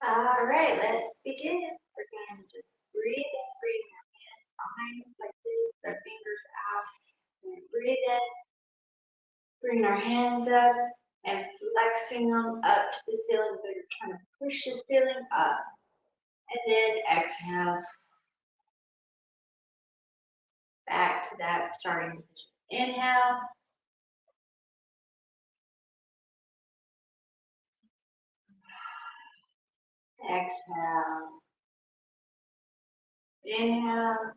All right, let's begin. We're going to just breathe in, bring our hands behind us like this, our fingers out, and breathe in, bring our hands up, and flexing them up to the ceiling. So you're trying to push the ceiling up. And then exhale, back to that starting position. Inhale, exhale, inhale,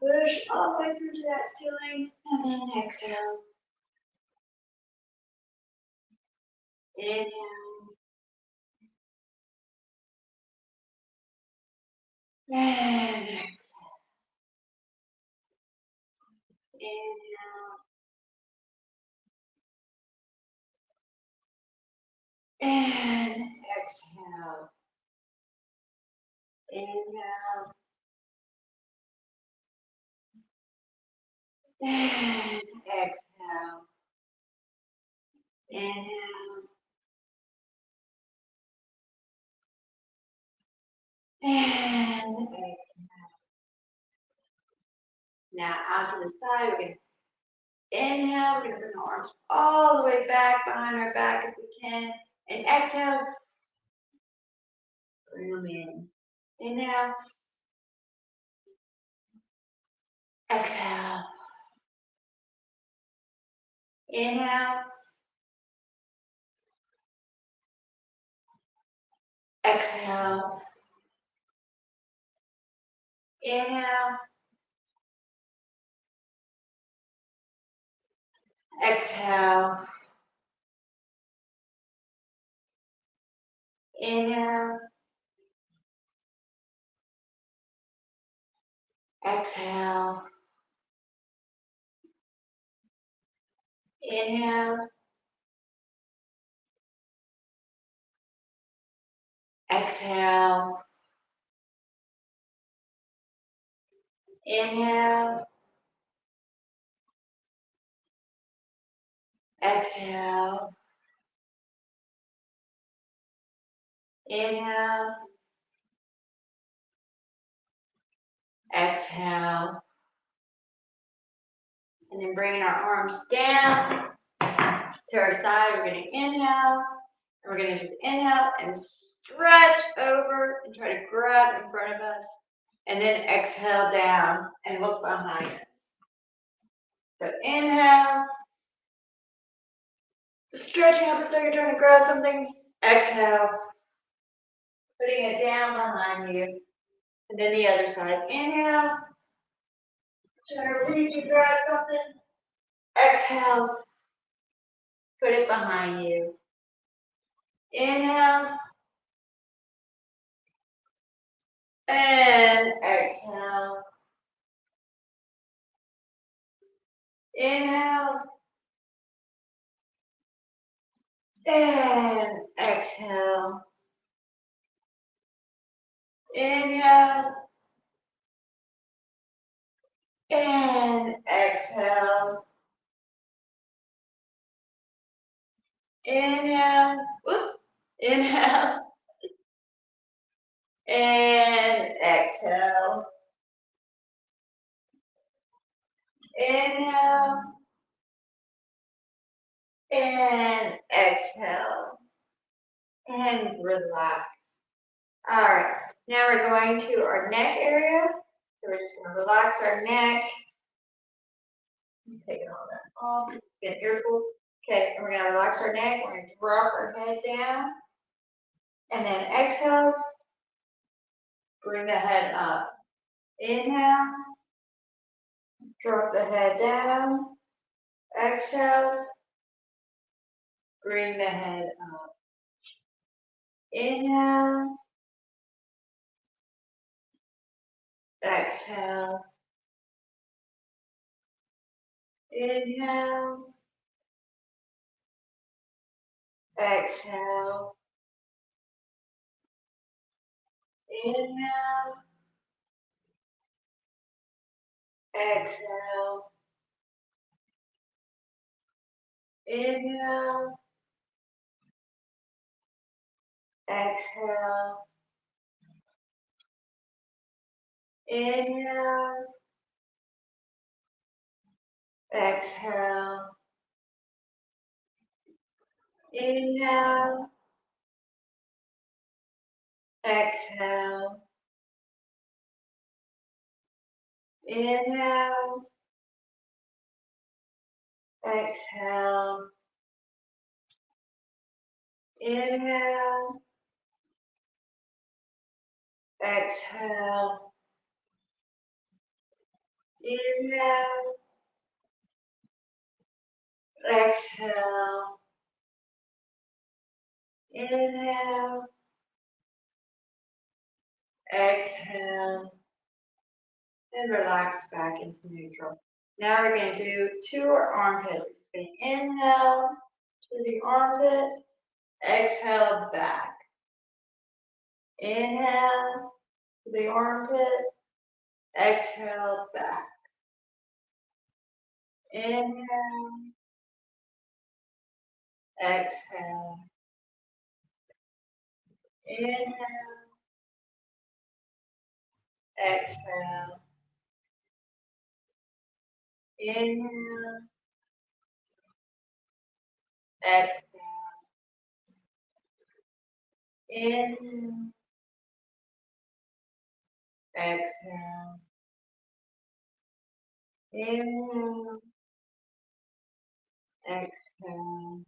push all the way through to that ceiling, and then exhale, inhale, and exhale, inhale, and exhale, inhale, and exhale, inhale, and exhale. Now out to the side, we're going to inhale, we're going to bring the arms all the way back behind our back if we can, and exhale, bring them in. Inhale, exhale, inhale, exhale, inhale, exhale, inhale, exhale, inhale, exhale, inhale, exhale, inhale, exhale, and then bringing our arms down to our side. We're going to inhale, and we're going to just inhale and stretch over and try to grab in front of us, and then exhale down and look behind us. So inhale, stretching up as though you're trying to grab something. Exhale, putting it down behind you. And then the other side. Inhale, trying to reach and grab something. Exhale, put it behind you. Inhale, and exhale. Inhale, and exhale. Inhale, and exhale. Inhale, whoop, inhale, and exhale. Inhale, and exhale. And relax. All right, now we're going to our neck area. So we're just going to relax our neck. Taking all that off. Get an earful. Okay, and we're going to relax our neck. We're going to drop our head down. And then exhale. Bring the head up. Inhale. Drop the head down. Exhale. Bring the head up. Inhale. Exhale. Inhale. Exhale. Inhale. Exhale. Inhale. Exhale. Inhale. Exhale. Inhale. Exhale. Inhale. Exhale. Inhale. Exhale. Inhale. Exhale. Inhale. Exhale. And relax back into neutral. Now we're going to do to our armpit. We're just going to inhale to the armpit. Exhale back. Inhale to the armpit. Exhale back. Inhale. Exhale. Inhale. Exhale. Inhale. Exhale. Inhale. Exhale. Inhale. Exhale.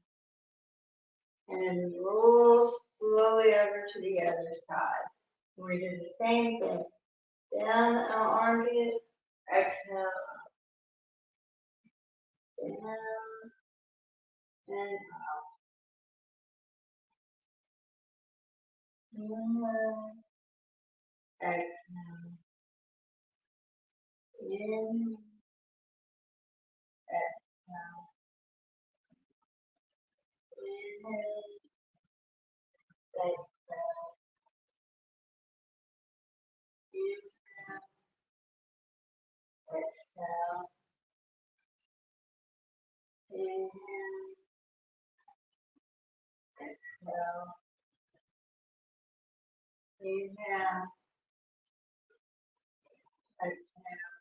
And then roll slowly over to the other side. We do the same thing. Down our armpit. Exhale. Down and up. Inhale. Exhale. Inhale. Exhale. Inhale. Exhale. Inhale. Exhale. Inhale. Exhale. Inhale. Exhale.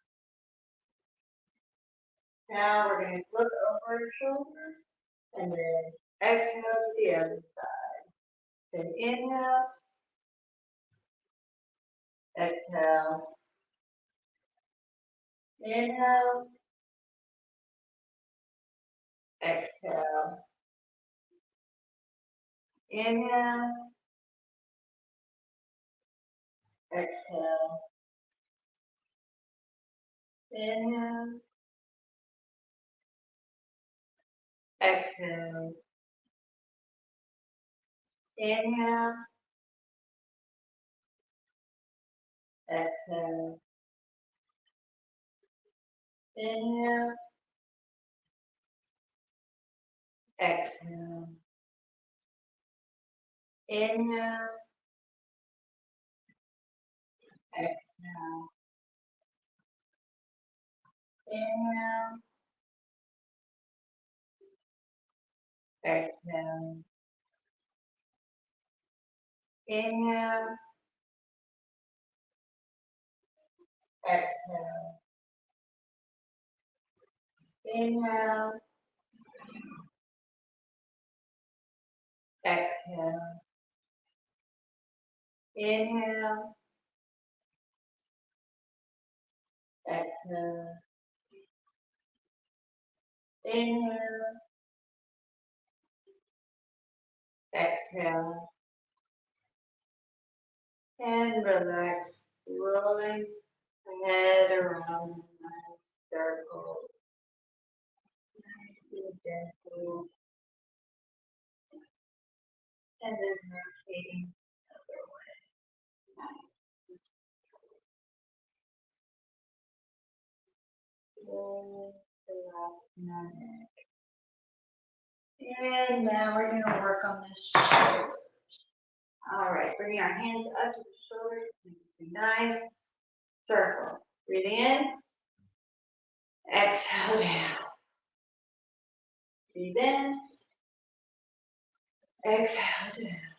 Now we're going to look over our shoulder and then exhale to the other side. Then inhale. Exhale. Inhale. Exhale. Inhale. Exhale. Inhale. Exhale. Inhale. Exhale. Inhale. Exhale. Inhale. Exhale. Inhale. Exhale. Inhale. Exhale. Inhale. Exhale. Inhale. Exhale. Inhale. Exhale. And relax, rolling the head around in a nice circle. Nice and gentle. And then rotating the other way. Nice. Relax my neck. And now we're going to work on the shoulders. All right, bringing our hands up to the shoulders. Nice circle. Breathing in. Exhale down. Breathe in. Exhale down.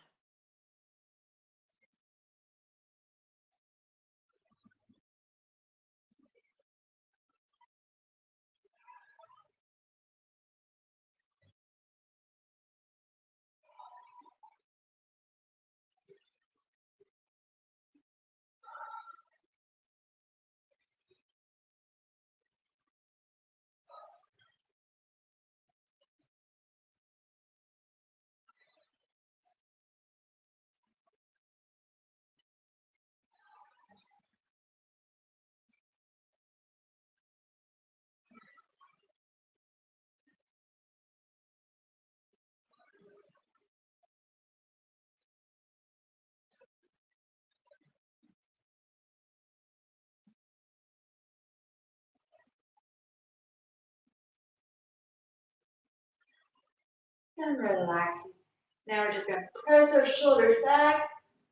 and relaxing. Now we're just going to press our shoulders back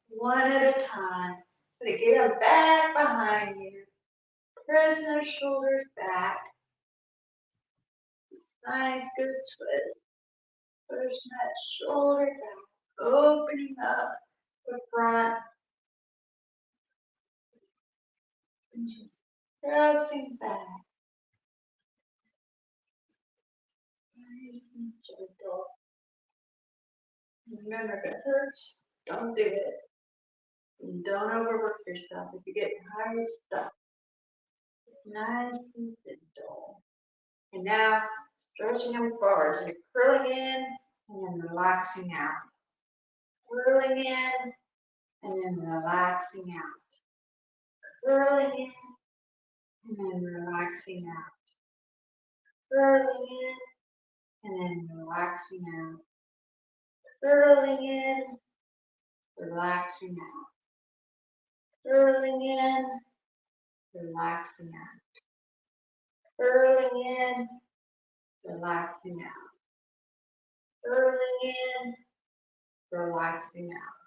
one at a time. Going to get them back behind you. Press our shoulders back. Nice, good twist. Pushing that shoulder down, opening up the front, and just pressing back. Nice and gentle. Remember, if it hurts, don't do it. And don't overwork yourself. If you get tired, stop. It's nice and gentle. And now, stretching them forward. So you're curling in and then relaxing out. Curling in and then relaxing out. Curling in and then relaxing out. Curling in and then relaxing out. Curling in, relaxing out. Curling in, relaxing out. Curling in, relaxing out. Curling in, relaxing out.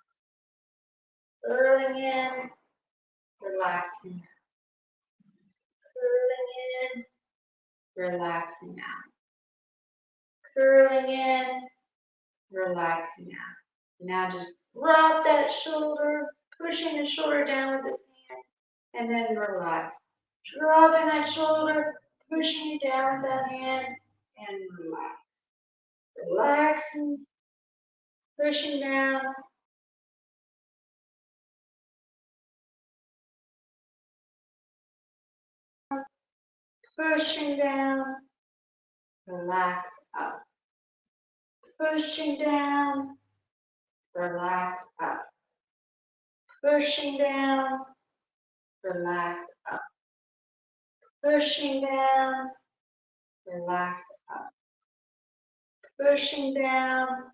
Curling in, relaxing out. Curling in, relaxing out. Curling in, relaxing out. Now just drop that shoulder, pushing the shoulder down with this hand, and then relax. Dropping that shoulder, pushing it down with that hand, and relax. Relaxing, pushing down. Pushing down, relax up. Pushing down, relax up. Pushing down, relax up. Pushing down, relax up. Pushing down,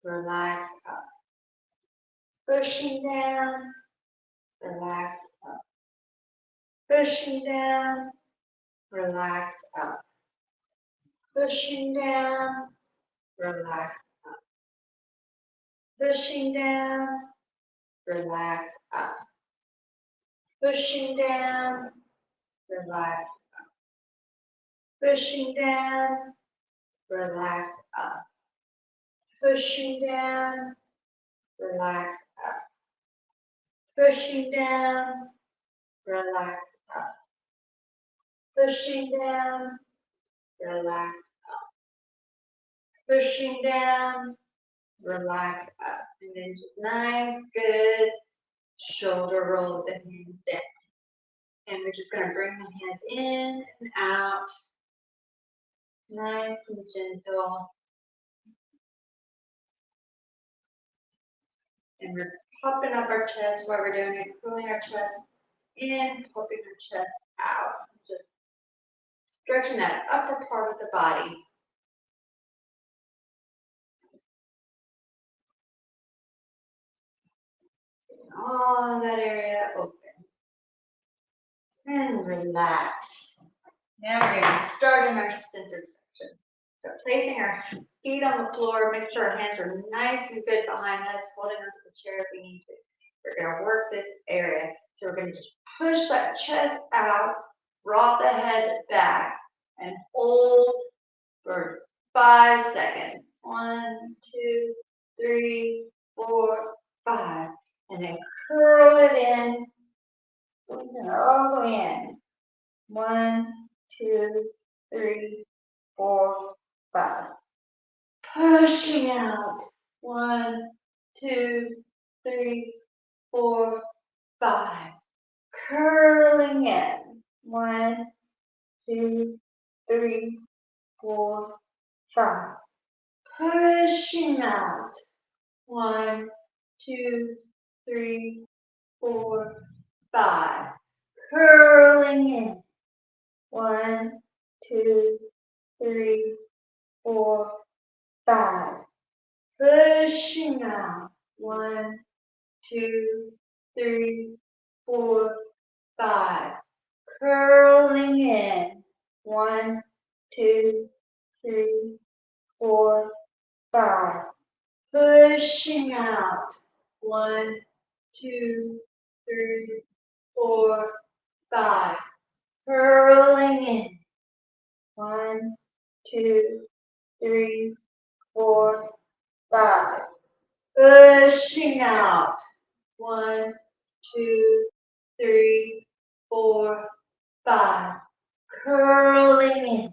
relax up. Pushing down, relax up. Pushing down, relax up. Pushing down, relax up. Pushing down, relax up. Pushing down, relax up. Pushing down, relax up. Pushing down, relax up. Pushing down, relax up. Pushing down, relax up. Pushing down, relax up. And then just nice, good shoulder roll with the hands down. And we're just going to bring the hands in and out. Nice and gentle. And we're popping up our chest while we're doing it, pulling our chest in, popping our chest out. Just stretching that upper part of the body. All that area open. And relax. Now we're going to start in our center section. So placing our feet on the floor, make sure our hands are nice and good behind us, holding onto the chair if we need to. We're going to work this area. So we're going to just push that chest out, rock the head back, and hold for 5 seconds. 1, 2, 3, 4, 5. And then curl it in. Squeeze it all the way in. 1, 2, 3, 4, 5. Pushing out. 1, 2, 3, 4, 5. Curling in. 1, 2, 3, 4, 5. Pushing out. 1, 2, 3, 4, 5. Curling in. 1, 2, 3, 4, 5. Pushing out. 1, 2, 3, 4, 5. Curling in. 1, 2, 3, 4, 5. Pushing out. 1, 2, 3, 4, 5. Curling in. 1, 2, 3, 4, 5. Pushing out. 1, 2, 3, 4, 5. Curling in.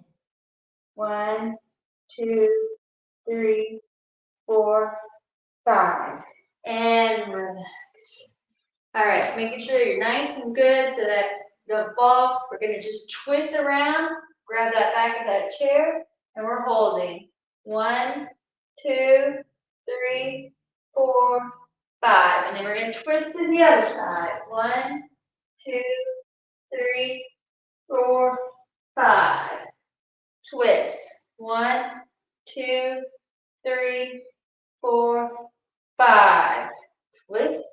1, 2, 3, 4, 5. And relax. All right, making sure you're nice and good so that you don't fall. We're going to just twist around, grab that back of that chair, and we're holding. 1, 2, 3, 4, 5. And then we're going to twist to the other side. 1, 2, 3, 4, 5. Twist. 1, 2, 3, 4, 5. Twist.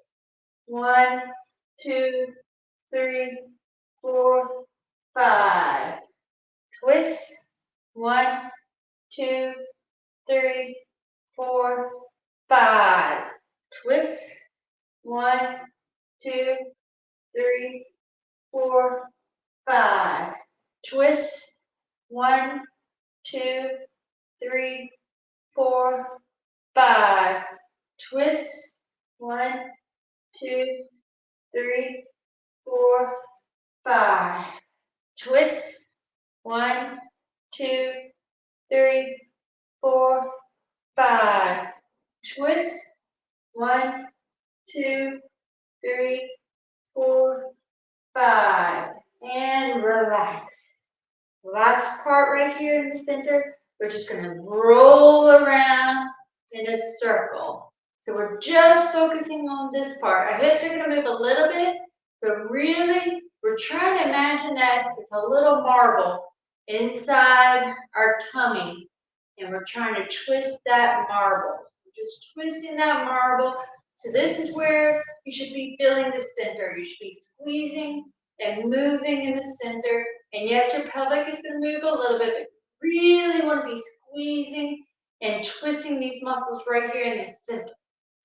1, 2, 3, 4, 5. Twist. 1, 2, 3, 4, 5. Twist. 1, 2, 3, 4, 5. Twist. 1, 2, 3, 4, 5. Twist. 1, 2, 3, 4, 5. Twist. 1, 2, 3, 4, 5. Twist. 1, 2, 3, 4, 5. And relax. Last part right here in the center, we're just going to roll around in a circle. So we're just focusing on this part. Our hips are going to move a little bit, but really we're trying to imagine that it's a little marble inside our tummy, and we're trying to twist that marble. So we're just twisting that marble. So this is where you should be feeling the center. You should be squeezing and moving in the center. And yes, your pelvic is going to move a little bit, but really want to be squeezing and twisting these muscles right here in the center.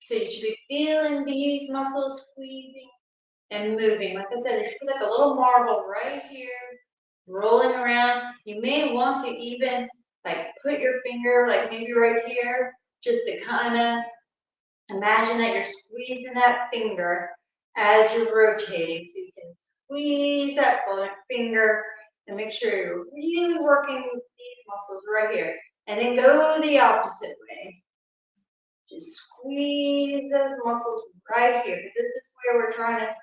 So you should be feeling these muscles squeezing and moving. Like I said, it should be like a little marble right here, rolling around. You may want to even like put your finger like maybe right here, just to kind of imagine that you're squeezing that finger as you're rotating. So you can squeeze that finger and make sure you're really working these muscles right here. And then go the opposite way. Just squeeze those muscles right here, because this is where we're trying to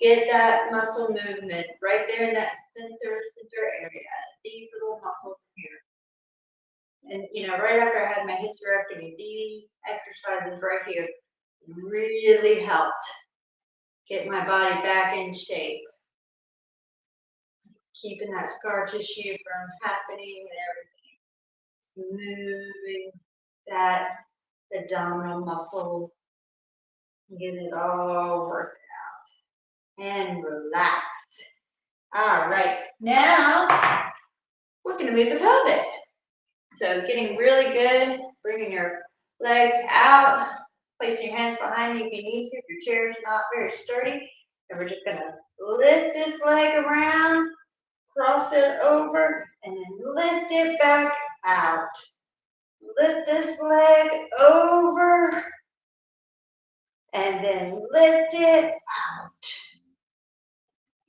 get that muscle movement right there in that center area. These little muscles here. And you know, right after I had my hysterectomy, these exercises right here really helped get my body back in shape. Keeping that scar tissue from happening and everything. Moving that abdominal muscle. Get it all worked out. And relax. All right, now we're going to move the pelvic. So getting really good, bringing your legs out, placing your hands behind you if you need to, if your chair is not very sturdy. And we're just going to lift this leg around, cross it over, and then lift it back out. Lift this leg over, and then lift it out.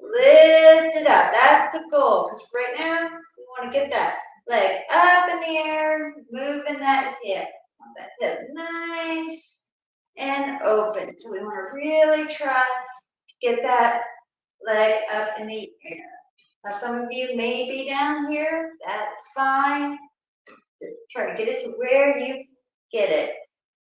Lift it up. That's the goal. Because right now, we want to get that leg up in the air, moving that hip. Want that hip nice and open. So we want to really try to get that leg up in the air. Now, some of you may be down here. That's fine. Just try to get it to where you get it.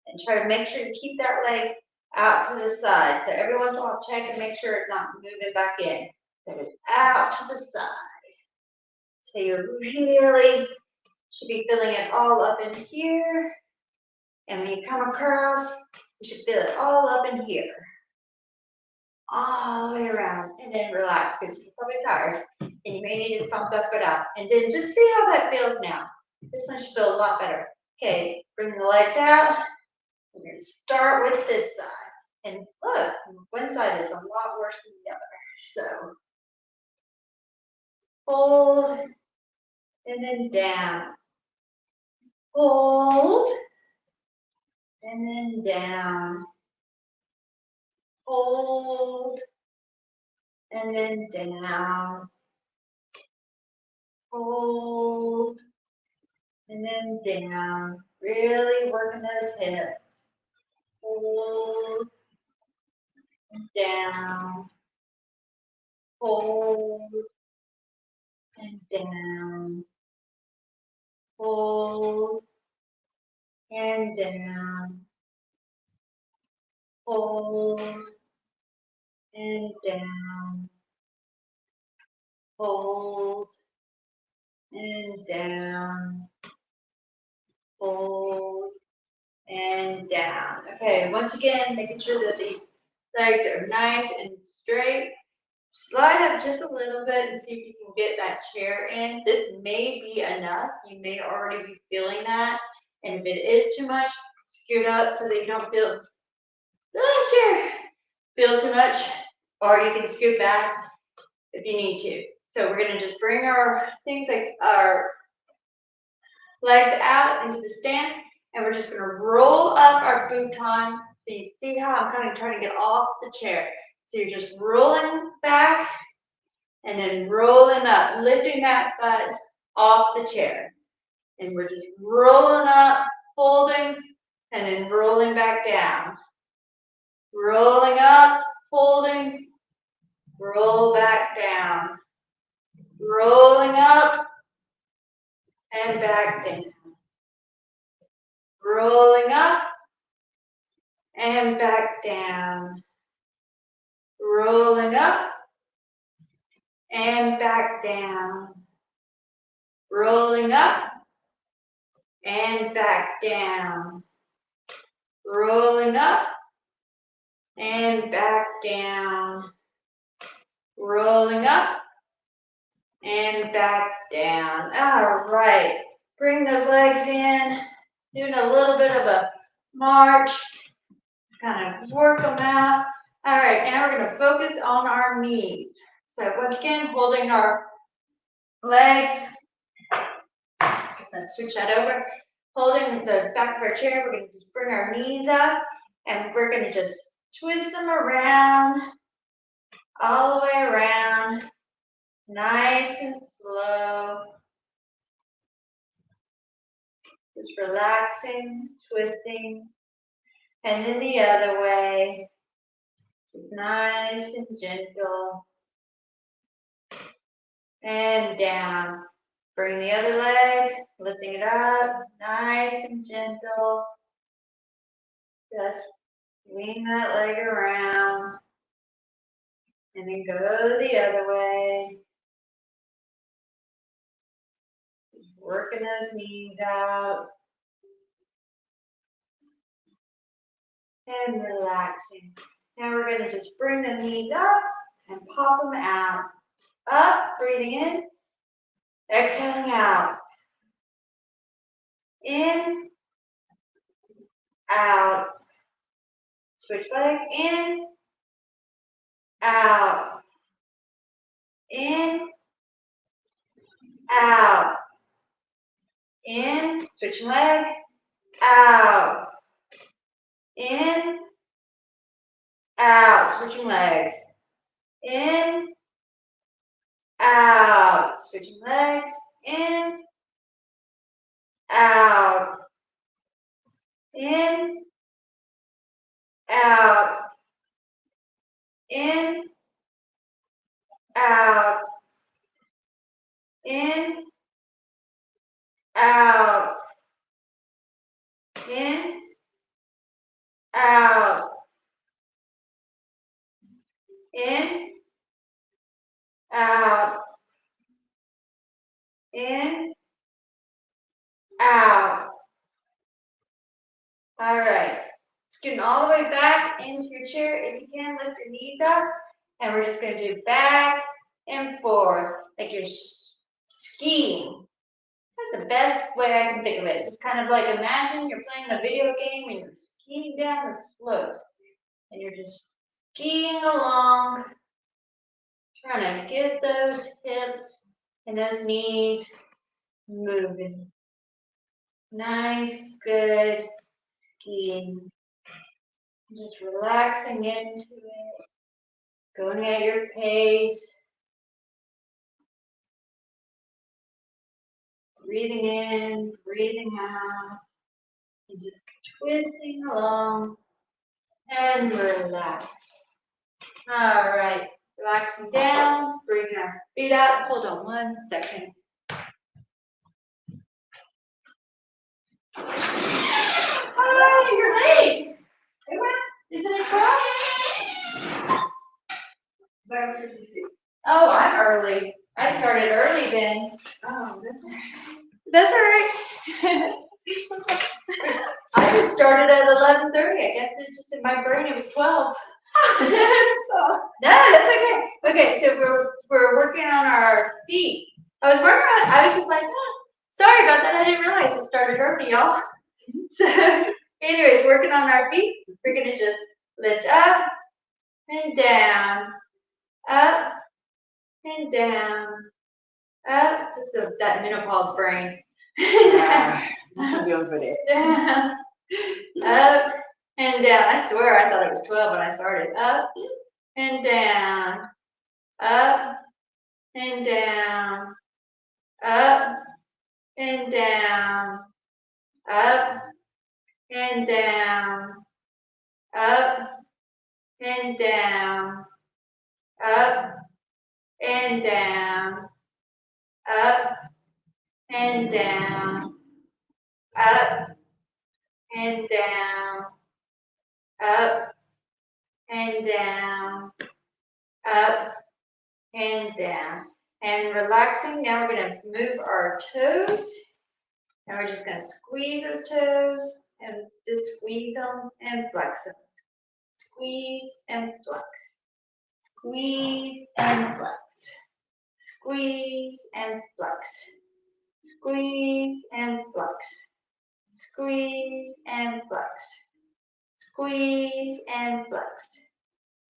And try to make sure you keep that leg out to the side. So every once in a while, check and make sure it's not moving back in. That it's out to the side. So you really should be feeling it all up in here. And when you come across, you should feel it all up in here. All the way around. And then relax, because you're probably tired. And you may need to stomp that foot out. And then just see how that feels now. This one should feel a lot better. Okay, bring the legs out. We're going to start with this side. And look, one side is a lot worse than the other. So hold and then down. Hold and then down. Hold and then down. Hold and then down. Really working those hips. Hold and down. Hold and down. Hold and down. Hold and down. Hold and down. Hold and down. Okay, once again, making sure that these legs are nice and straight. Slide up just a little bit and see if you can get that chair in. This may be enough. You may already be feeling that. And if it is too much, scoot up so that you don't feel, chair, feel too much. Or you can scoot back if you need to. So we're gonna just bring our things like our legs out into the stance, and we're just gonna roll up our futon. So you see how I'm kind of trying to get off the chair. So you're just rolling back and then rolling up, lifting that butt off the chair. And we're just rolling up, holding, and then rolling back down. Rolling up, holding, roll back down. Rolling up and back down. Rolling up and back down. Rolling up and back down. Rolling up and back down. Rolling up and back down. Rolling up and back down. All right. Bring those legs in. Doing a little bit of a march. Kind of work them out. All right, now we're going to focus on our knees. So once again, holding our legs. Let's switch that over. Holding the back of our chair, we're going to just bring our knees up, and we're going to just twist them around, all the way around, nice and slow. Just relaxing, twisting, and then the other way. Just nice and gentle. And down. Bring the other leg, lifting it up, nice and gentle. Just lean that leg around. And then go the other way. Just working those knees out. And relaxing. Now we're going to just bring the knees up and pop them out. Up, breathing in. Exhaling out. In, out. Switch leg, in, out. In, out. In, switching leg, out. In, out, switching legs. In, out, switching legs. In, out. In, out. In, out. In, out. In, out. In, out. In, out. All right. Scooting all the way back into your chair. If you can, lift your knees up. And we're just going to do back and forth like you're skiing. That's the best way I can think of it. Just kind of like imagine you're playing a video game and you're skiing down the slopes and you're just skiing along, trying to get those hips and those knees moving. Nice, good skiing. Just relaxing into it, going at your pace. Breathing in, breathing out, and just twisting along and relax. All right, relaxing down, bringing our feet out. Hold on 1 second. Oh, you're late. Isn't it 12? Oh, I'm early. I started early then. Oh, that's all right. I just started at 11:30. I guess it just in my brain it was 12. So no, that's okay. Okay, so we're working on our feet. I was just like, oh, sorry about that. I didn't realize it started early, y'all. So, anyways, working on our feet. We're gonna just lift up and down, up and down, up. This is that menopause brain. I'm dealing with it. Down, up and down. I swear I thought it was 12 when I started. Up and down, up and down, up and down, up and down, up and down, up and down, up and down, up and down, up and down, up and down. And relaxing. Now we're going to move our toes. Now we're just going to squeeze those toes and just squeeze them and flex them. Squeeze and flex. Squeeze and flex. Squeeze and flex. Squeeze and flex. Squeeze and flex. Squeeze and flex.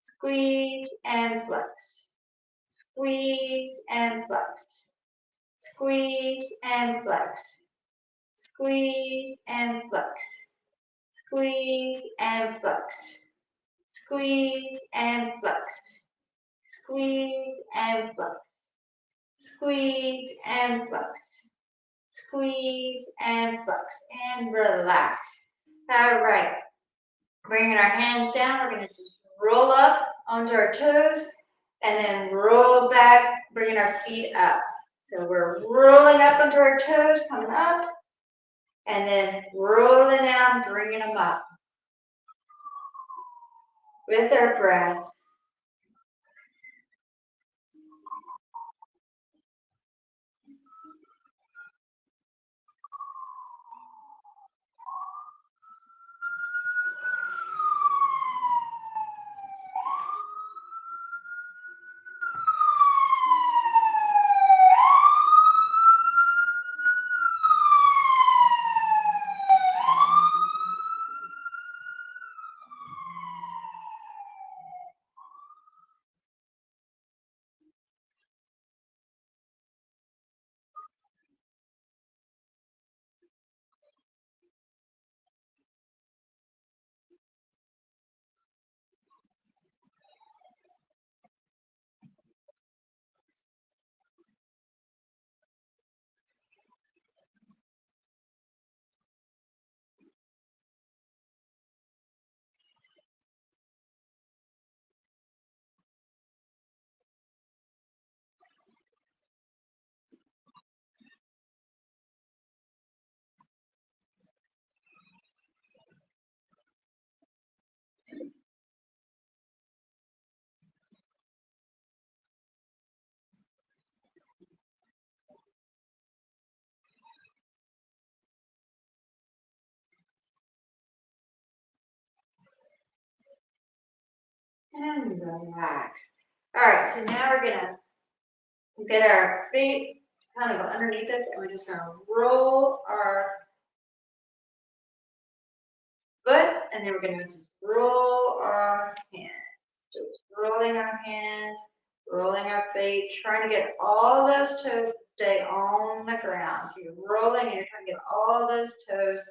Squeeze and flex. Squeeze and flex. Squeeze and flex. Squeeze and flex. Squeeze and flex. Squeeze and flex. Squeeze and flex. Squeeze and flex. Squeeze and flex. And relax. All right. Bringing our hands down, we're going to just roll up onto our toes and then roll back, bringing our feet up. So we're rolling up onto our toes, coming up, and then rolling down, bringing them up with our breath. And relax. All right, so now we're gonna get our feet kind of underneath us, and we're just gonna roll our foot, and then we're gonna just roll our hands. Just rolling our hands, rolling our feet, trying to get all those toes to stay on the ground. So you're rolling and you're trying to get all those toes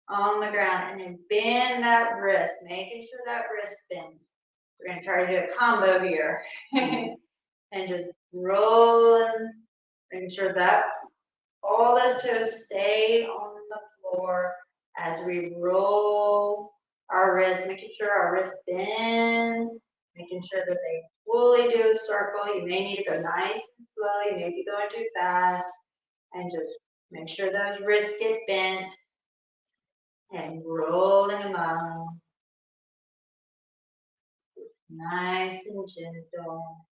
on the ground, and then bend that wrist, making sure that wrist bends. We're gonna try to do a combo here. And just rolling, making sure that all those toes stay on the floor as we roll our wrists, making sure our wrists bend, making sure that they fully do a circle. You may need to go nice and slow, you may be going too fast, and just make sure those wrists get bent and rolling them out. Just nice and gentle.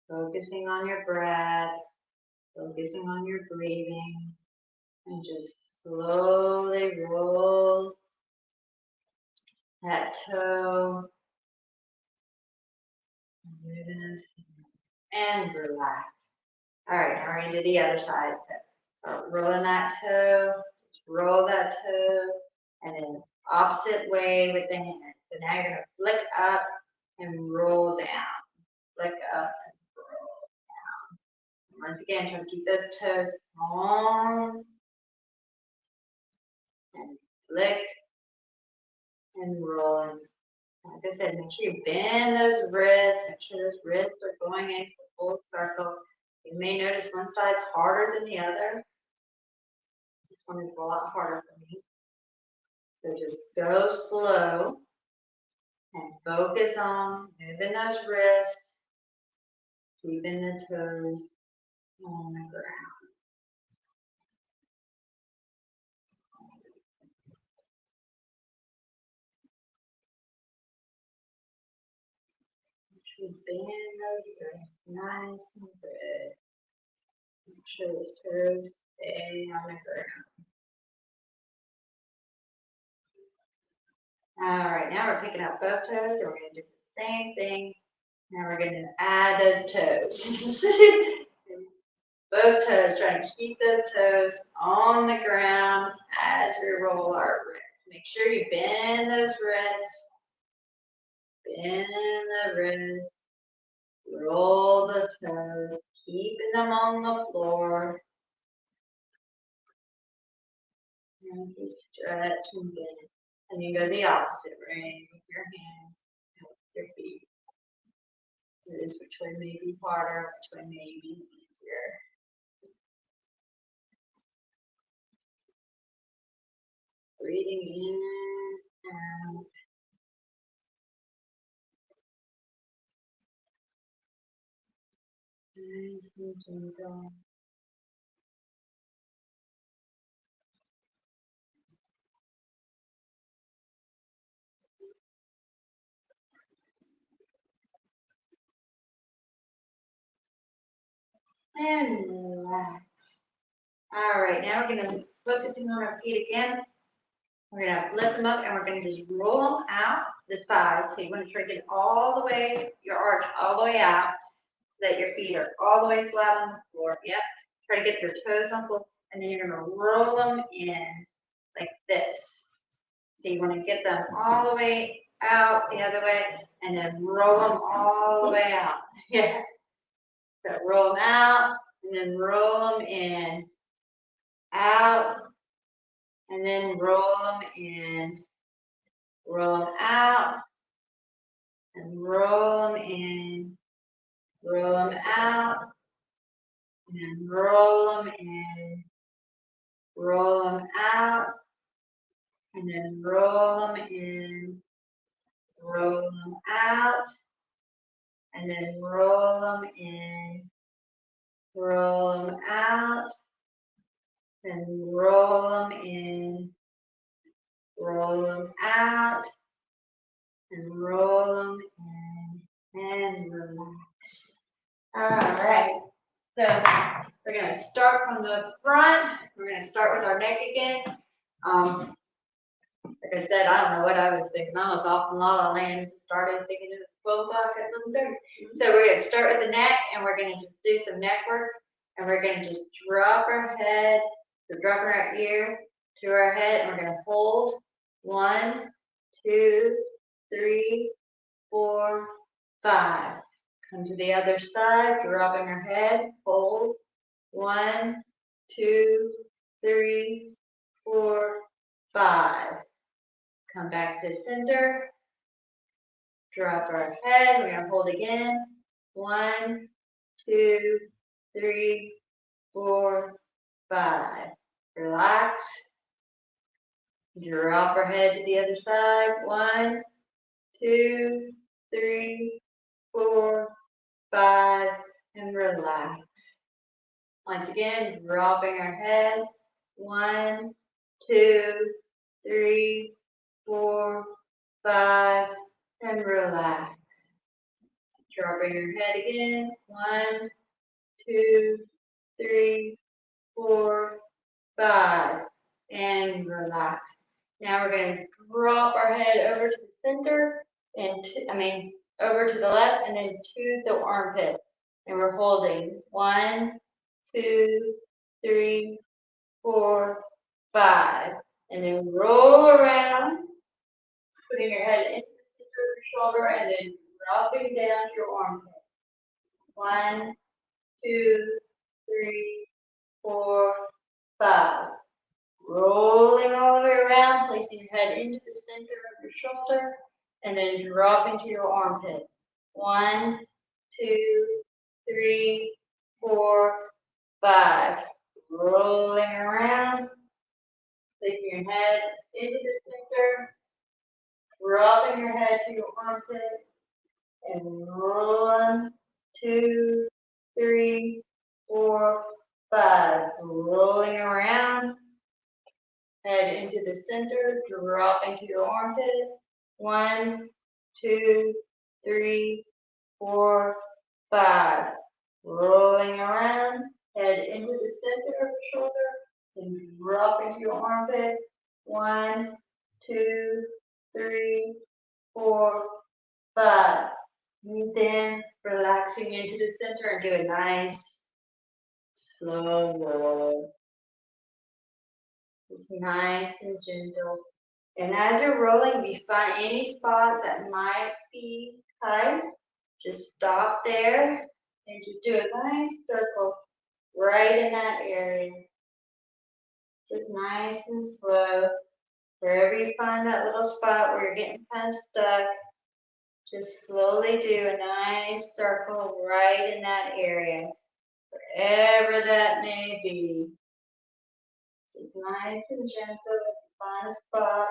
Focusing on your breath, focusing on your breathing, and just slowly roll that toe. And relax. All right, now we're going to do the other side. So rolling that toe, just roll that toe, and then opposite way with the hand. So now you're going to flick up and roll down. Flick up and roll down. Once again, try to keep those toes on and flick and roll. Like I said, make sure you bend those wrists, make sure those wrists are going into the full circle. You may notice one side's harder than the other. This one is a lot harder for me. So just go slow and focus on moving those wrists, keeping the toes on the ground. Make sure you bend those wrists nice and good. Make sure those toes stay on the ground. All right, now we're picking up both toes, and we're going to do the same thing. Now we're going to add those toes. Both toes, trying to keep those toes on the ground as we roll our wrists. Make sure you bend those wrists. Bend the wrists. Roll the toes, keeping them on the floor. As you stretch and bend. And you go the opposite way with your hands and with your feet. It is which way may be harder, which way may be easier. Breathing in and out. Nice and gentle. And relax. All right, now we're going to focusing on our feet again. We're going to lift them up and we're going to just roll them out the side. So you want to try to get all the way, your arch all the way out so that your feet are all the way flat on the floor. Yep. Try to get your toes on the floor. And then you're going to roll them in like this. So you want to get them all the way out the other way and then roll them all the way out. Yeah. So roll them out and then roll them in, out, and then roll them in, roll them out, and roll them in, roll them out, and then roll them in, roll them out, and then roll them in, roll them out, and then roll them in, roll them out, and roll them in, roll them out, and roll them in, and relax. All right, so we're going to start from the front. We're going to start with our neck again. Like I said, I don't know what I was thinking. I was off in La La Land and started thinking it was 12 o'clock at 11:30. So we're going to start with the neck, and we're going to just do some neck work. And we're gonna just drop our head, so dropping our ear to our head, and we're gonna hold 1, 2, 3, 4, 5. Come to the other side, dropping our head, hold 1, 2, 3, 4, 5. Come back to the center, drop our head, we're gonna hold again, 1, 2, 3, 4, 5. Relax. Drop our head to the other side. 1, 2, 3, 4, 5, and relax. Once again, dropping our head. 1, 2, 3, 4, 5, and relax. Dropping your head again. 1, 2, 3, 4, 5, and relax. Now we're going to drop our head over to the center, and over to the left, and then to the armpit. And we're holding 1, 2, 3, 4, 5. And then roll around, putting your head into the center of your shoulder, and then dropping down to your armpit. 1, 2, 3, 4, 5. Rolling all the way around, placing your head into the center of your shoulder, and then dropping to your armpit. 1, 2, 3, 4, 5. Rolling around, placing your head into the center, dropping your head to your armpit, and 1, 2, 3, 4, 5. Rolling around. Head into the center, drop into your armpit. 1, 2, 3, 4, 5. Rolling around, head into the center of the shoulder, and drop into your armpit. 1, 2, 3, 4, 5. And then relaxing into the center and do a nice slow roll. It's nice and gentle. And as you're rolling, if you find any spot that might be tight, just stop there and just do a nice circle right in that area. Just nice and slow. Wherever you find that little spot where you're getting kind of stuck, just slowly do a nice circle right in that area, wherever that may be. Just nice and gentle. Find a spot.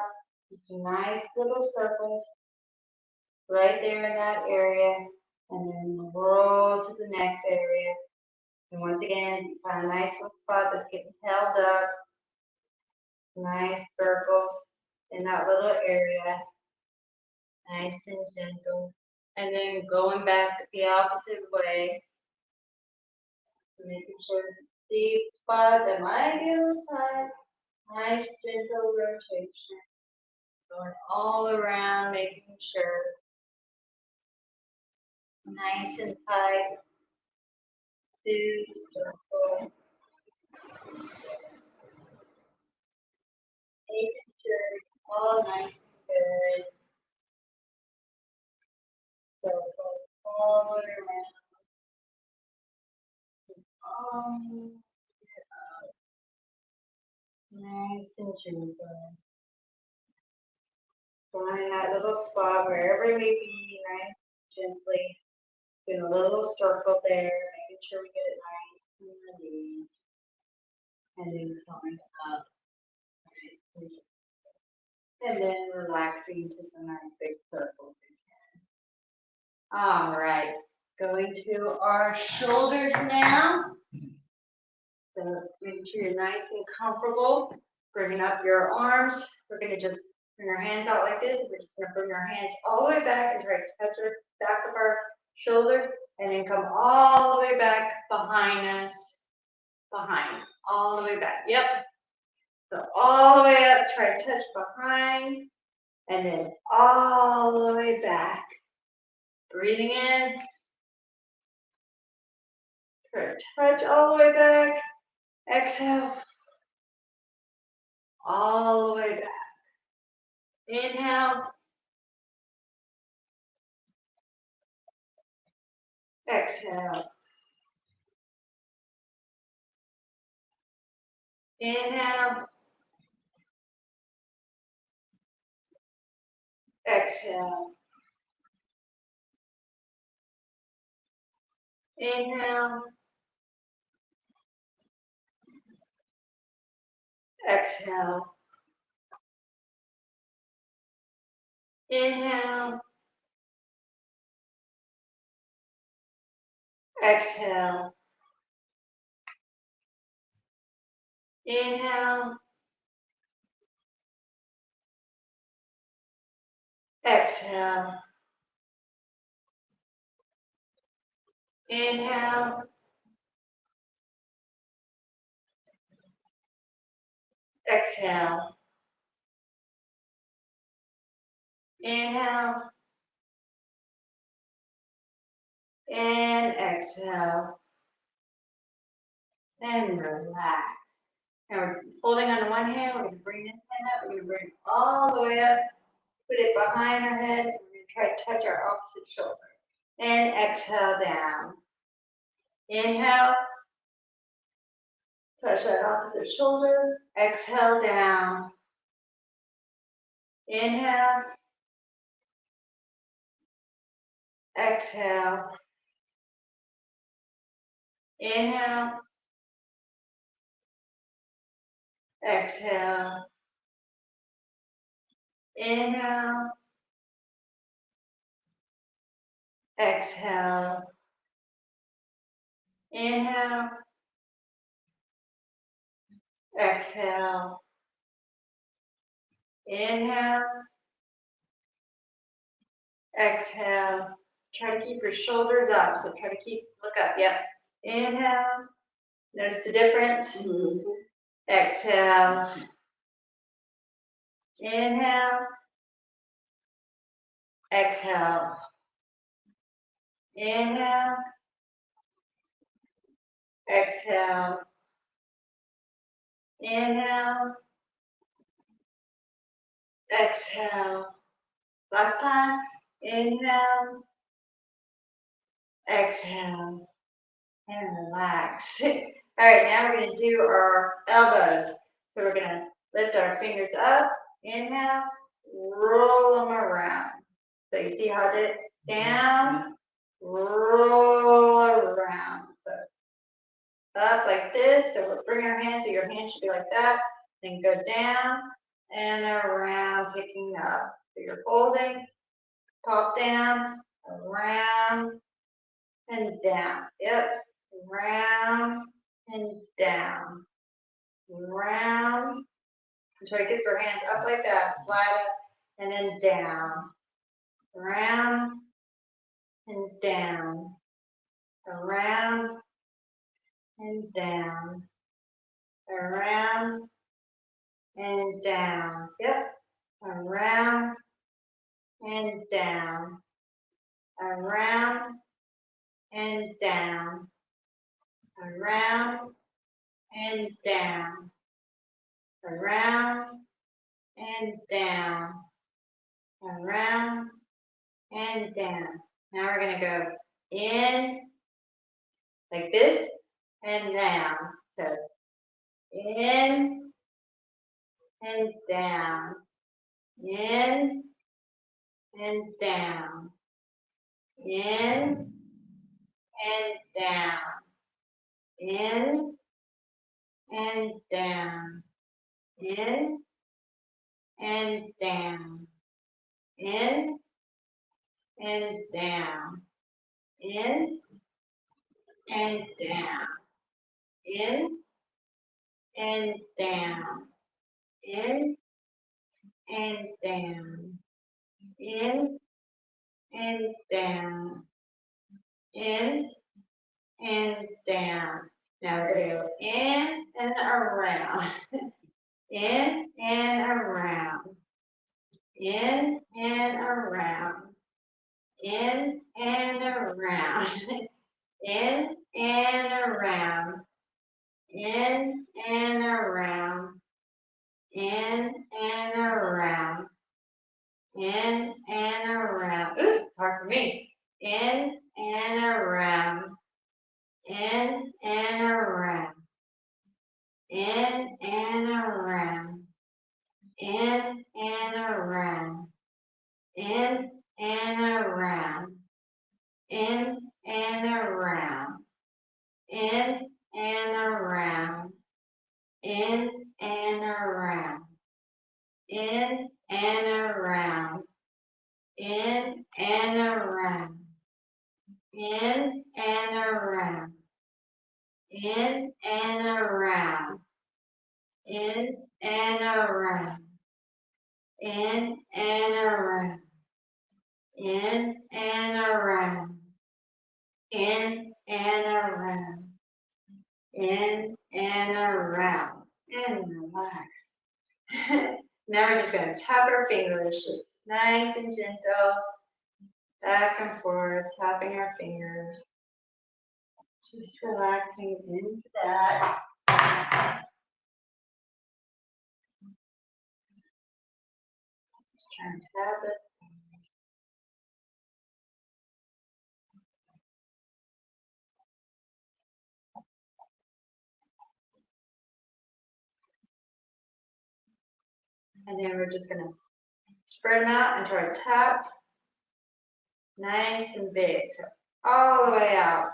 Just do nice little circles right there in that area, and then roll to the next area. And once again, find a nice little spot that's getting held up. Nice circles in that little area. Nice and gentle. And then going back the opposite way. Making sure the spot that might be a little tight. Nice gentle rotation. Going all around, making sure. Nice and tight. Do circle. Making sure it's all nice and good. Circle all around. Nice and gentle. Find that little spot wherever it may be, nice and gently. Doing a little circle there, making sure we get it nice and release. And then coming up. And then relaxing to some nice big circles again. All right, going to our shoulders now. So make sure you're nice and comfortable. Bringing up your arms. We're going to just bring our hands out like this. We're just going to bring our hands all the way back and try to touch our back of our shoulders, and then come all the way back behind us. Behind, all the way back. Yep. So all the way up, try to touch behind, and then all the way back. Breathing in. Good. Touch all the way back. Exhale. All the way back. Inhale. Exhale. Inhale. Exhale. Inhale. Exhale. Inhale. Exhale. Inhale. Exhale. Inhale. Exhale. Inhale. And exhale. And relax. Now we're holding on to one hand. We're going to bring this hand up. We're going to bring it all the way up. Put it behind our head. We're going to try to touch our opposite shoulder. And exhale down. Inhale. Touch that opposite shoulder. Exhale down. Inhale. Exhale. Inhale. Exhale. Inhale. Exhale. Inhale. Exhale. Inhale. Exhale. Try to keep your shoulders up. So try to look up. Yep. Inhale. Notice the difference. Exhale. Inhale. Exhale. Inhale. Exhale. Inhale. Exhale. Last time. Inhale. Exhale. And relax. All right, now we're going to do our elbows. So we're going to lift our fingers up. Inhale. Roll them around. So you see how I did it? Down. Roll around. So up like this. So we'll bring our hands, so your hands should be like that. Then go down and around, picking up. So you're folding, pop down, around, and down. Yep. Round and down. Round. Try to get your hands up like that, flat up, and then down. Around and down. Around and down. Around and down. Yep. Around and down. Around and down. Around and down. Around and down. Around and down. Now we're going to go in like this and down. So in and down. In and down. In and down. In and down. In and down. In and down. In and down. In and down. In and down. In and down. In and down. Now we're going to go in and around. In and around. In and around. In and around. In and around. In and around. In and around. In and around. Ooh, it's hard for me. In and around. In and around. In and around. In and around. In and around. In and around. In and around. In and around. In and around. In and around. In and around. In and around. In and around. In and around. In and around. In and around. In and around. And relax. Now we're just going to tap our fingers, just nice and gentle, back and forth, tapping our fingers. Just relaxing into that. Just trying to tap it. And then we're just going to spread them out and try to tap nice and big. So all the way out.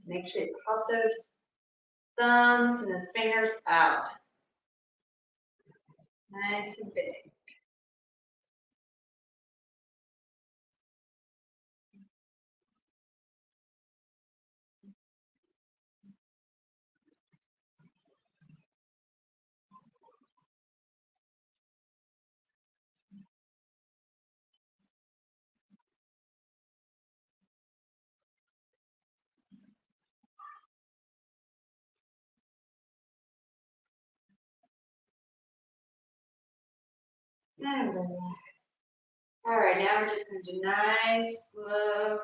Make sure you pop those thumbs and the fingers out. Nice and big. And relax. All right, now we're just going to do nice, slow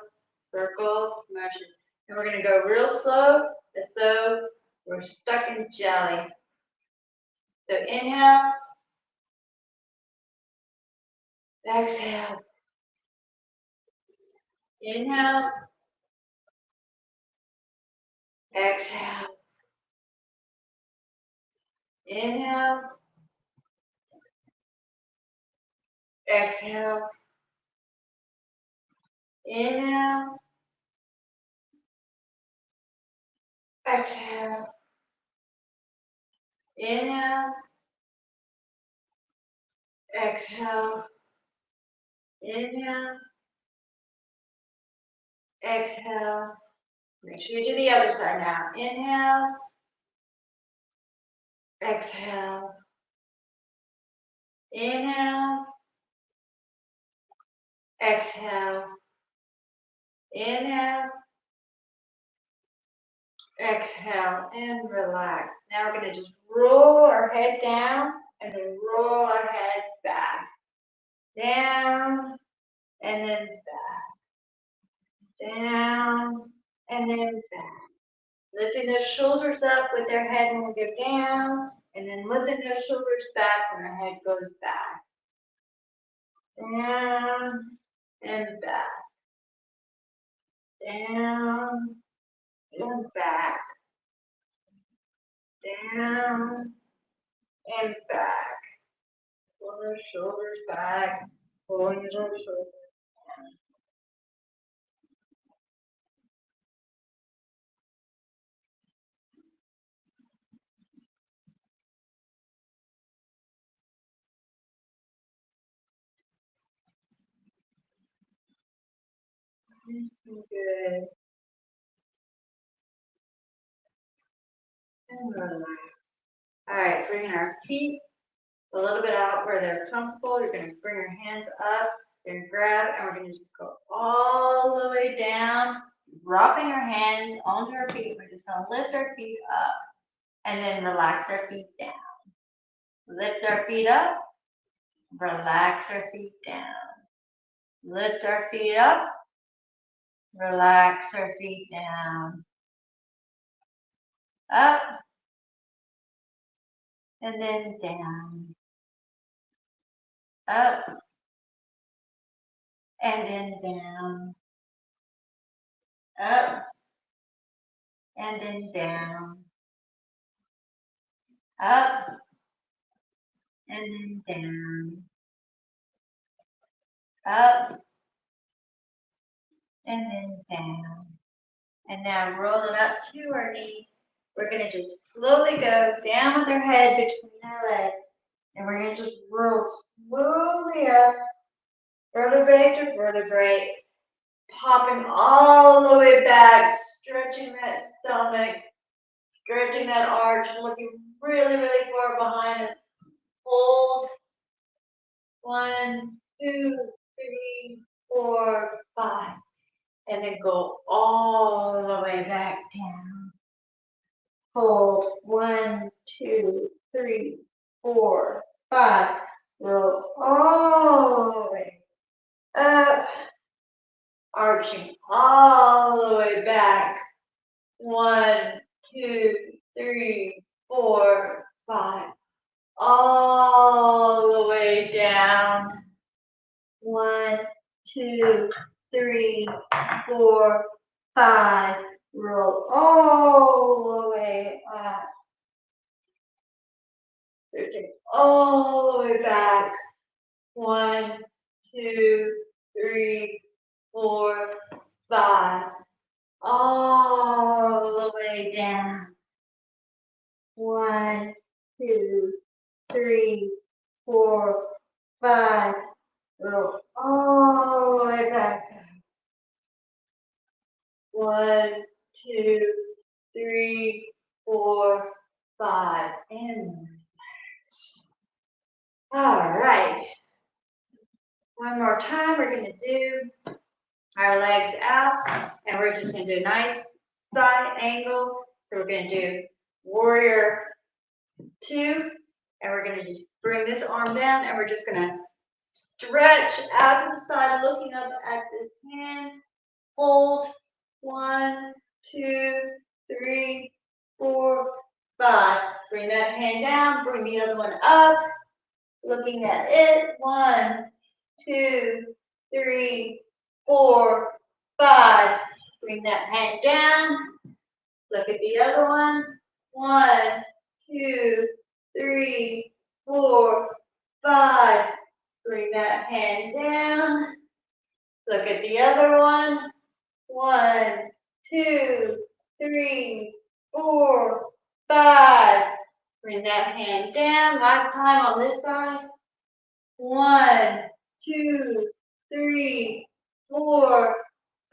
circle motion. And we're going to go real slow as though we're stuck in jelly. So inhale, exhale. Inhale, exhale. Inhale, exhale. Inhale, exhale. Inhale, exhale. Inhale, exhale. Make sure you do the other side now. Inhale, exhale. Inhale, exhale. Inhale, exhale, and relax. Now we're going to just roll our head down and then roll our head back. Down and then back. Down and then back. Lifting those shoulders up with our head when we go down, and then lifting those shoulders back when our head goes back. Down and back. Down and back. Down and back. Pull those shoulders back. Pulling those shoulders down. Nice and good. And relax. All right, bringing our feet a little bit out where they're comfortable. You're going to bring your hands up. You're going to grab, and we're going to just go all the way down, dropping our hands onto our feet. We're just going to lift our feet up and then relax our feet down. Lift our feet up, Relax our feet down. Lift our feet up. Relax our feet down. Up. And then down. Up. And then down. Up. And then down. Up. And then down. Up. And then down. And now roll it up to our knees. We're going to just slowly go down with our head between our legs. And we're going to just roll slowly up, vertebrae to vertebrae, popping all the way back, stretching that stomach, stretching that arch, looking really, really far behind us. Hold. 1, 2, 3, 4, 5. And then go all the way back down. Hold. 1, 2, 3, 4, 5. Roll all the way up. Arching all the way back. 1, 2, 3, 4, 5. All the way down. 1, 2, 3, 4, 5. Roll all the way up. All the way back. 1, 2, 3, 4, 5. All the way down. 1, 2, 3, 4, 5. Roll all the way back. 1, 2, 3, 4, 5. And relax. All right. One more time, we're going to do our legs out, and we're just going to do a nice side angle. So we're going to do warrior 2, and we're going to just bring this arm down, and we're just going to stretch out to the side, looking up at this hand. Hold. 1, 2, 3, 4, 5. Bring that hand down, bring the other one up, looking at it. 1, 2, 3, 4, 5. Bring that hand down. Look at the other one. 1, 2, 3, 4, 5. Bring that hand down. Look at the other one. 1, 2, 3, 4, 5. Bring that hand down. Last time on this side. 1, 2, 3, 4,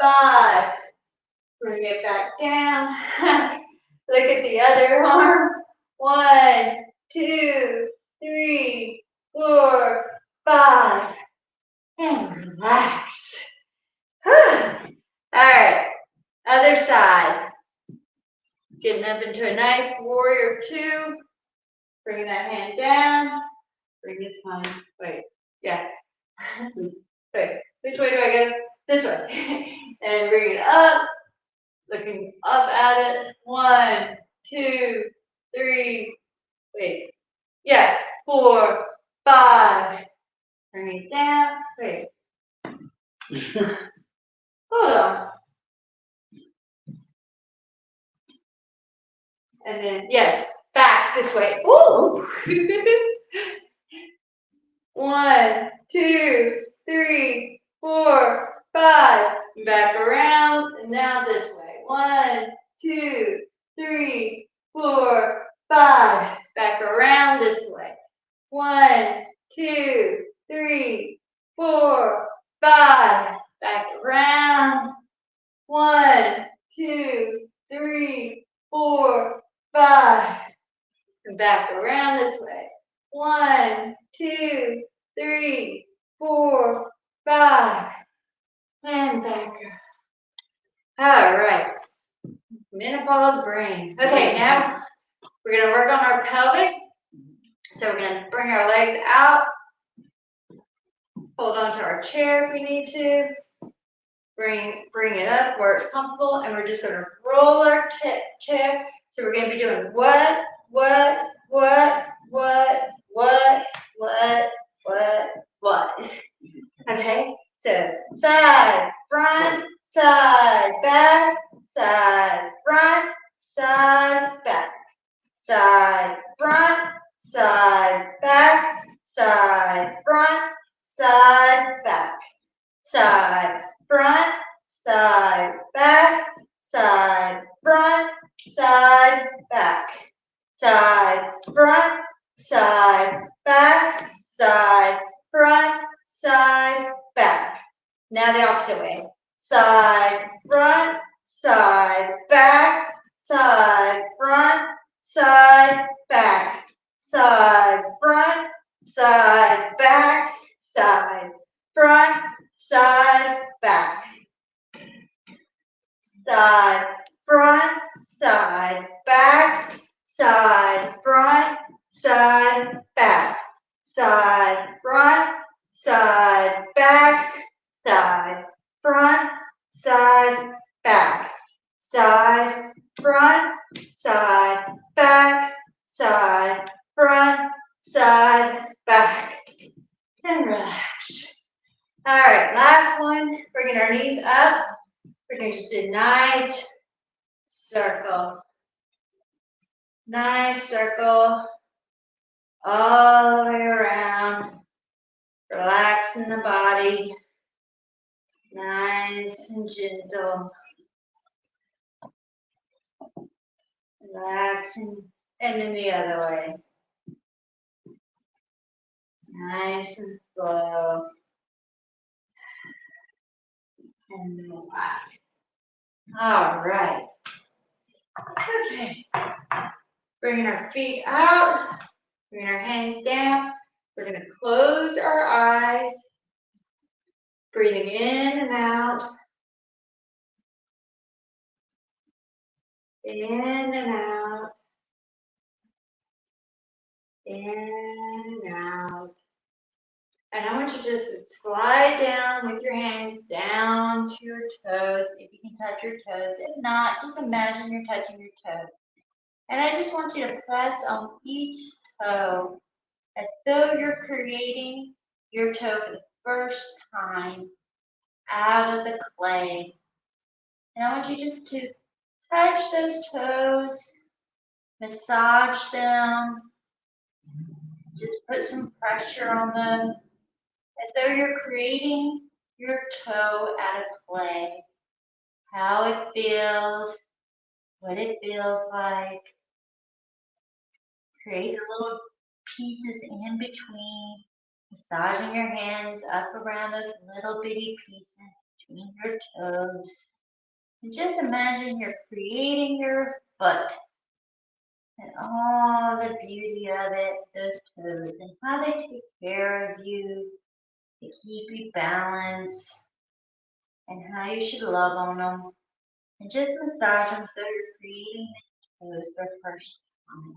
5. Bring it back down. Look at the other arm. 1, 2, 3, 4, 5. And relax. All right, other side. Getting up into a nice warrior 2. Bring that hand down. Bring this one. Wait, yeah. Wait, which way do I go? This way. And bring it up. Looking up at it. 1, 2, 3. Wait. Yeah. 4, 5. Bring it down. Wait. Hold on. And then, yes, back this way. Ooh! 1, 2, 3, 4, 5. Back around, and now this way. 1, 2, 3, 4, 5. Back around this way. 1, 2, 3, 4, 5. Back around. 1, 2, 3, 4, 5. And back around this way. 1, 2, 3, 4, 5. And back. All right. Menopause brain. Okay, now we're going to work on our pelvic. So we're going to bring our legs out. Hold on to our chair if we need to. Bring it up where it's comfortable, and we're just gonna roll our chair. So we're gonna be doing what? Okay, so side, front, side, back, side, front, side, back, side, front, side, back, side, front, side, back, side, front, side, back, side, front, side, back, side, front, side, back, side, front, side, back. Now the opposite way. Side, front, side, back, side, front, side, back, side, front, side, back, side, front, side, back, side, front, side, back, side, front, side, back, side, front, side, back, side, front, side, back, side, front, side, back, side, front, side, back, and relax. All right, last one, bringing our knees up. We're going to just do a nice circle. Nice circle all the way around. Relaxing the body. Nice and gentle. Relaxing. And then the other way. Nice and slow. And relax. All right. Okay. Bringing our feet out. Bringing our hands down. We're going to close our eyes. Breathing in and out. In and out. In and out. And I want you to just slide down with your hands down to your toes, if you can touch your toes. If not, just imagine you're touching your toes. And I just want you to press on each toe as though you're creating your toe for the first time out of the clay. And I want you just to touch those toes, massage them, just put some pressure on them, as though you're creating your toe out of clay. How it feels, what it feels like. Create the little pieces in between, massaging your hands up around those little bitty pieces between your toes. And just imagine you're creating your foot and all the beauty of it, those toes, and how they take care of you, to keep you balanced, and how you should love on them. And just massage them so you're creating the toes for the first time.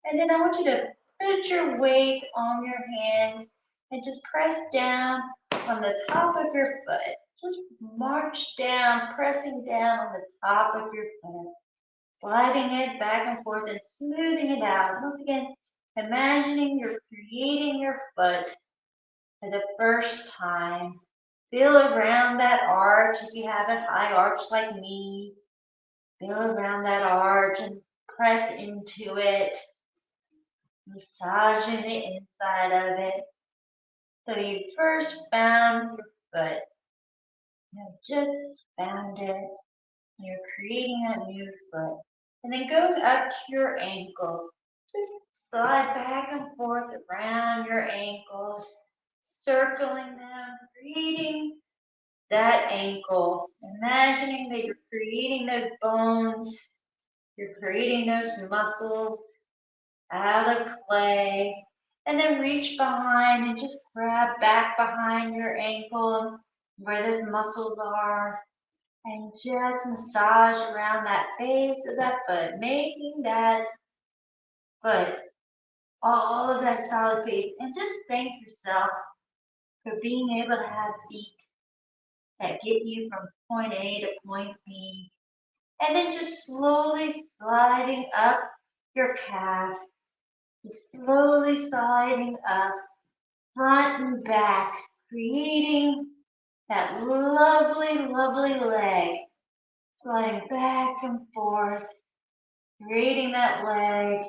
And then I want you to put your weight on your hands and just press down on the top of your foot. Just march down, pressing down on the top of your foot, sliding it back and forth and smoothing it out. Once again, imagining you're creating your foot for the first time. Feel around that arch if you have a high arch like me. Feel around that arch and press into it, massaging the inside of it. So you first found your foot. You just found it. You're creating a new foot. And then go up to your ankles. Just slide back and forth around your ankles, circling them, creating that ankle. Imagining that you're creating those bones, you're creating those muscles out of clay. And then reach behind and just grab back behind your ankle where those muscles are. And just massage around that base of that foot, making that foot all of that solid base. And just thank yourself for being able to have feet that get you from point A to point B. And then just slowly sliding up your calf, just slowly sliding up front and back, creating that lovely, lovely leg, sliding back and forth, creating that leg,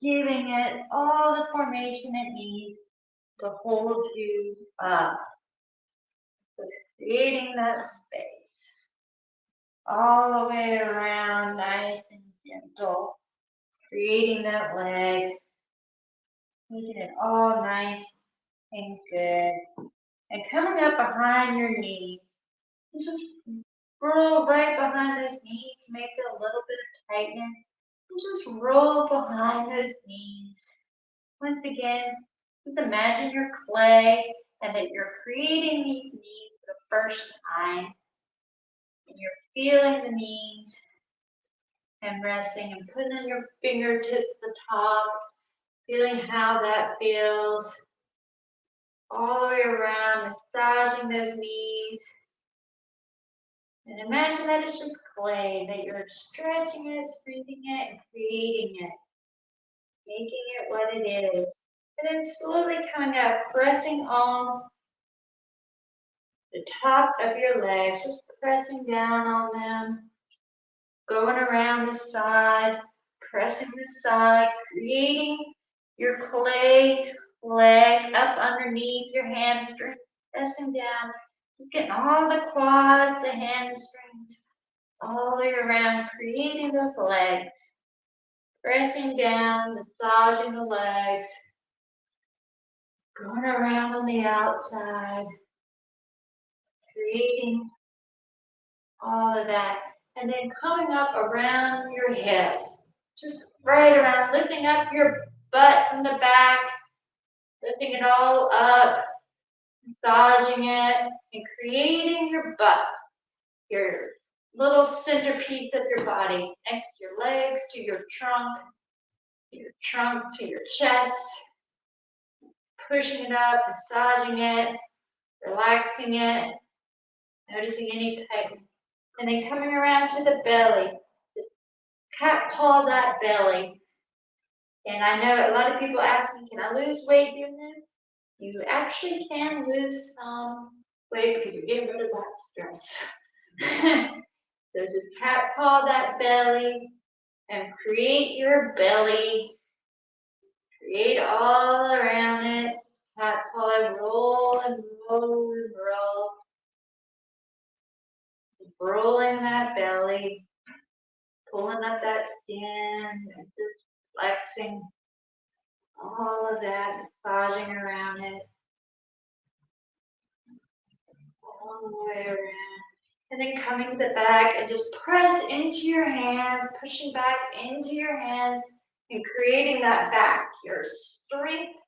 giving it all the formation it needs to hold you up. Just creating that space all the way around, nice and gentle, creating that leg, making it all nice and good. And coming up behind your knees, and just roll right behind those knees, make a little bit of tightness, and just roll behind those knees. Once again, just imagine your clay and that you're creating these knees for the first time. And you're feeling the knees and resting and putting on your fingertips at the top, feeling how that feels all the way around, massaging those knees. And imagine that it's just clay, that you're stretching it, smoothing it, and creating it, making it what it is. And then slowly coming up, pressing on the top of your legs, just pressing down on them, going around the side, pressing the side, creating your clay leg up underneath your hamstrings, pressing down, just getting all the quads, the hamstrings, all the way around, creating those legs, pressing down, massaging the legs, going around on the outside, creating all of that. And then coming up around your hips, just right around, lifting up your butt from the back, lifting it all up, massaging it, and creating your butt, your little centerpiece of your body, next to your legs, to your trunk to your chest, pushing it up, massaging it, relaxing it, noticing any tightness. And then coming around to the belly, just cat paw that belly. And I know a lot of people ask me, can I lose weight doing this? You actually can lose some weight because you're getting rid of that stress. So just cat paw that belly and create your belly. Create all around it. Cat paw and roll and roll and roll. Rolling that belly, pulling up that skin, and just flexing all of that, massaging around it, all the way around. And then coming to the back and just press into your hands, pushing back into your hands and creating that back, your strength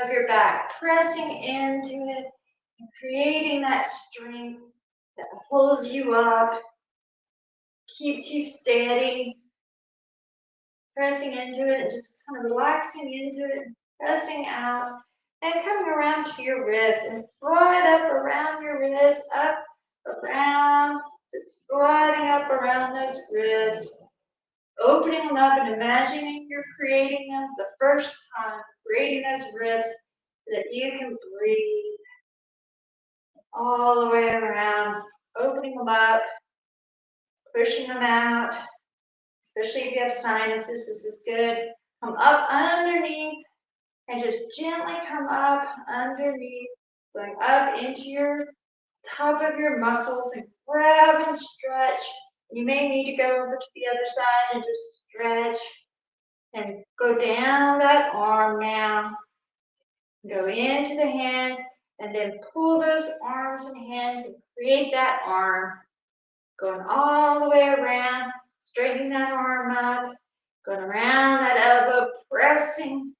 of your back, pressing into it and creating that strength that holds you up, keeps you steady, pressing into it and just kind of relaxing into it, pressing out, and coming around to your ribs and slide up around your ribs, up, around, just sliding up around those ribs, opening them up and imagining you're creating them the first time, creating those ribs so that you can breathe all the way around, opening them up, pushing them out. Especially if you have sinuses, this is good. Come up underneath and just gently come up underneath, going up into your top of your muscles and grab and stretch. You may need to go over to the other side and just stretch and go down that arm now. Go into the hands and then pull those arms and hands and create that arm. Going all the way around, straightening that arm up, going around that elbow, pressing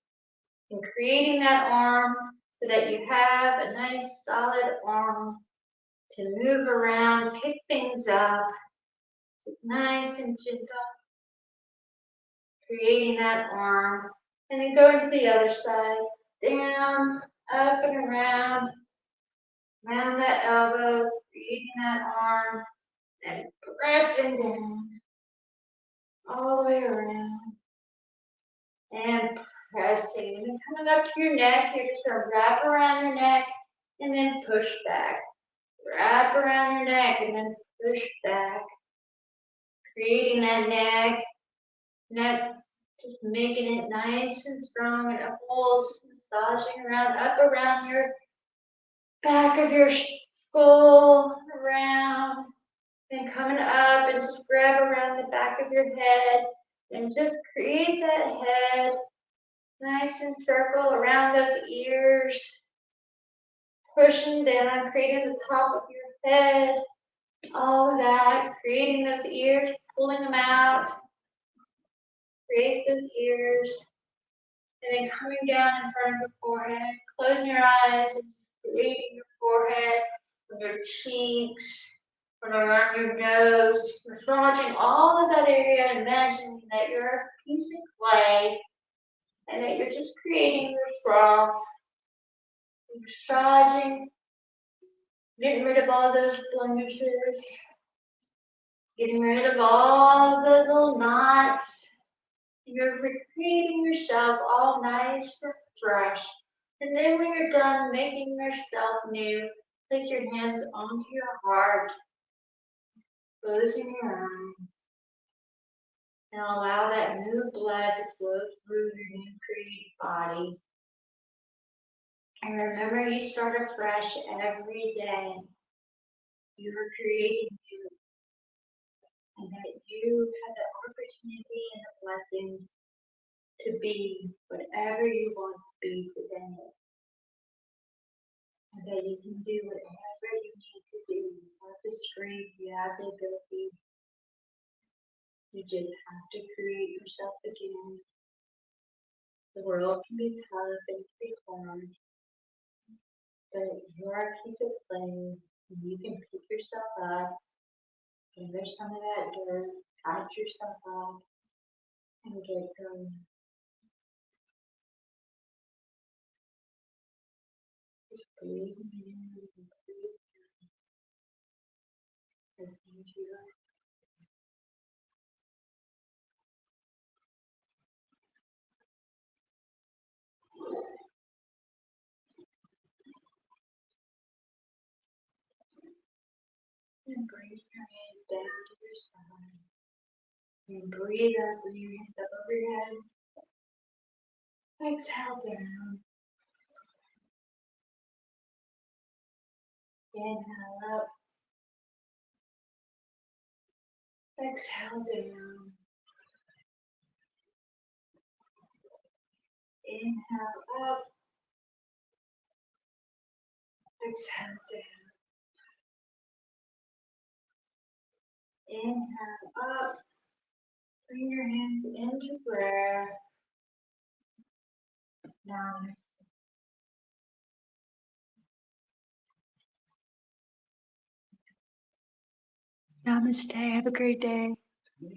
and creating that arm so that you have a nice solid arm to move around, pick things up, just nice and gentle, creating that arm, and then going to the other side, down, up and around, Around that elbow, creating that arm, and pressing down all the way around. And pressing, and then coming up to your neck, you're just gonna wrap around your neck and then push back. Wrap around your neck and then push back. Creating that neck, just making it nice and strong, and it pulls, massaging around, up around your back of your skull, around, and coming up and just grab around the back of your head and just create that head nice and circle around those ears, pushing down, creating the top of your head, all of that, creating those ears, pulling them out, create those ears, and then coming down in front of the forehead, closing your eyes and creating your forehead, from your cheeks, from around your nose, just massaging all of that area and imagining that you're a piece of clay and that you're just creating your froth, massaging, getting rid of all those blemishes, getting rid of all the little knots. You're recreating yourself all nice and fresh. And then when you're done making yourself new, place your hands onto your heart, closing your eyes, and allow that new blood to flow through your new created body. And remember, you start afresh every day. You are creating new, and that you have the opportunity and the blessings to be whatever you want to be today. And that you can do whatever you need to do. You have the strength, you have the ability. You just have to create yourself again. The world can be tough and it can be hard, but you're a piece of clay and you can pick yourself up, and there's some of that dirt, patch yourself up, and get going. Just breathe in and breathe out as you are. And bring your hands down to your side. And breathe up, bring your hands up over your head. Exhale down. Inhale up. Exhale down. Inhale up. Exhale down. Inhale up. Bring your hands into prayer. Namaste. Namaste. Have a great day.